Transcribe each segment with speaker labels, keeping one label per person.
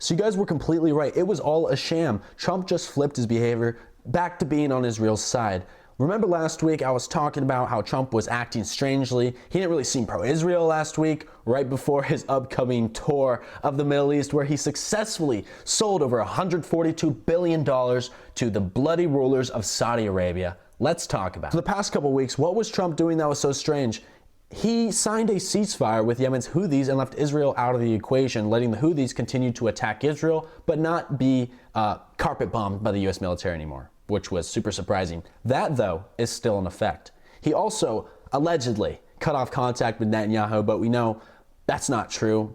Speaker 1: So you guys were completely right. It was all a sham. Trump just flipped his behavior back to being on Israel's side. Remember last week I was talking about how Trump was acting strangely. He didn't really seem pro-Israel last week, right before his upcoming tour of the Middle East, where he successfully sold over $142 billion to the bloody rulers of Saudi Arabia. Let's talk about it. For the past couple weeks, what was Trump doing that was so strange? He signed a ceasefire with Yemen's Houthis and left Israel out of the equation, letting the Houthis continue to attack Israel, but not be carpet bombed by the U.S. military anymore, which was super surprising. That, though, is still in effect. He also allegedly cut off contact with Netanyahu, but we know that's not true.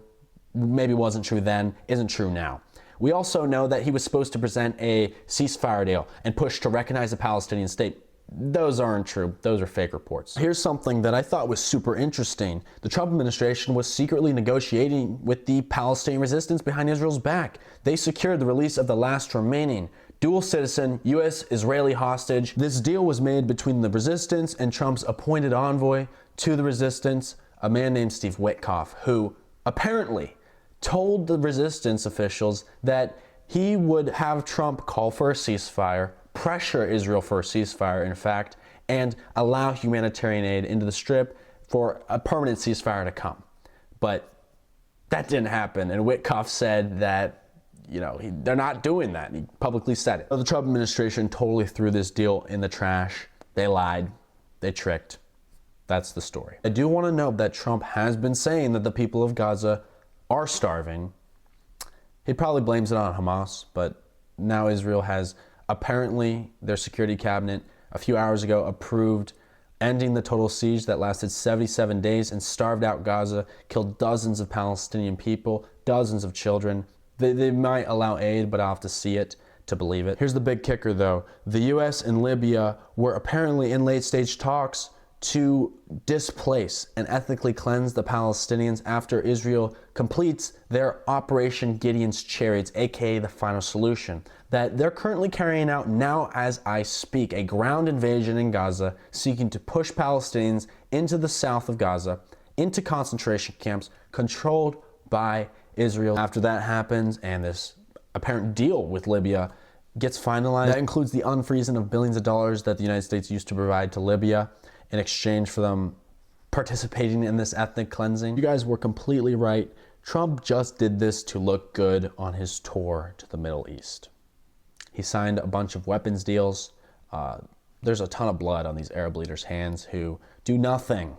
Speaker 1: Maybe wasn't true then, isn't true now. We also know that he was supposed to present a ceasefire deal and push to recognize a Palestinian state. Those aren't true. Those are fake reports. Here's something that I thought was super interesting. The Trump administration was secretly negotiating with the Palestinian resistance behind Israel's back. They secured the release of the last remaining dual citizen U.S.-Israeli hostage. This deal was made between the resistance and Trump's appointed envoy to the resistance, a man named Steve Witkoff, who apparently told the resistance officials that he would have Trump call for a ceasefire, pressure Israel for a ceasefire, in fact, and allow humanitarian aid into the Strip for a permanent ceasefire to come. But that didn't happen, and Witkoff said that, you know, they're not doing that. He publicly said it. The Trump administration totally threw this deal in the trash. They lied. They tricked. That's the story. I do want to note that Trump has been saying that the people of Gaza are starving. He probably blames it on Hamas, but now Israel has apparently, their security cabinet a few hours ago approved ending the total siege that lasted 77 days and starved out Gaza, killed dozens of Palestinian people, dozens of children. They might allow aid, but I'll have to see it to believe it. Here's the big kicker, though. The U.S. and Libya were apparently in late-stage talks to displace and ethnically cleanse the Palestinians after Israel completes their Operation Gideon's Chariots, aka the final solution, that they're currently carrying out now as I speak, a ground invasion in Gaza, seeking to push Palestinians into the south of Gaza, into concentration camps controlled by Israel. After that happens and this apparent deal with Libya gets finalized, that includes the unfreezing of billions of dollars that the United States used to provide to Libya in exchange for them participating in this ethnic cleansing. You guys were completely right. Trump just did this to look good on his tour to the Middle East. He signed a bunch of weapons deals. There's a ton of blood on these Arab leaders' hands who do nothing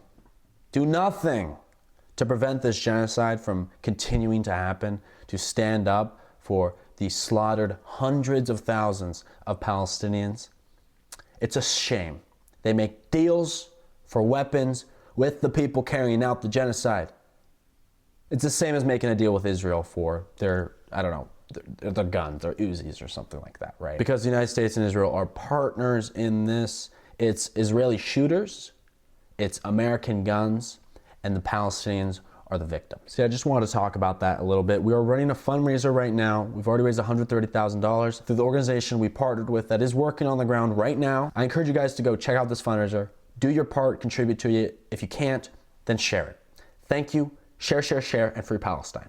Speaker 1: to prevent this genocide from continuing to happen, to stand up for the slaughtered hundreds of thousands of Palestinians. It's a shame. They make deals for weapons with the people carrying out the genocide. It's the same as making a deal with Israel for their, I don't know, their guns, their Uzis or something like that, right? Because the United States and Israel are partners in this. It's Israeli shooters, it's American guns, and the Palestinians are the victims. See, I just wanted to talk about that a little bit. We are running a fundraiser right now. We've already raised $130,000 through the organization we partnered with that is working on the ground right now. I encourage you guys to go check out this fundraiser. Do your part, contribute to it. If you can't, then share it. Thank you. Share, share, share, and free Palestine.